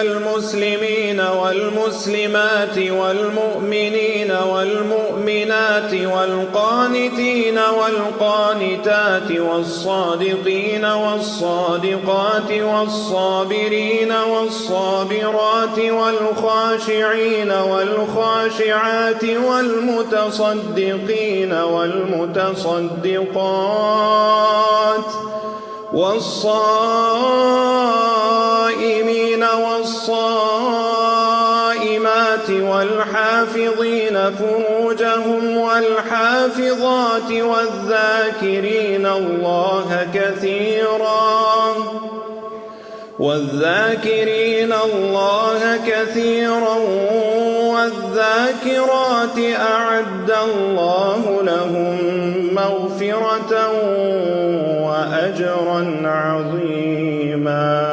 المسلمين والمسلمات والمؤمنين والمؤمنات والقانتين والقانتات والصادقين والصادقات والصابرين والصابرات والخاشعين والخاشعات والمتصدقين والمتصدقات والصائمين والصائمات والحافظين فروجهم والحافظات والذاكرين الله كثيرا والذاكرات أعد الله لهم مغفرة وأجرا عظيما.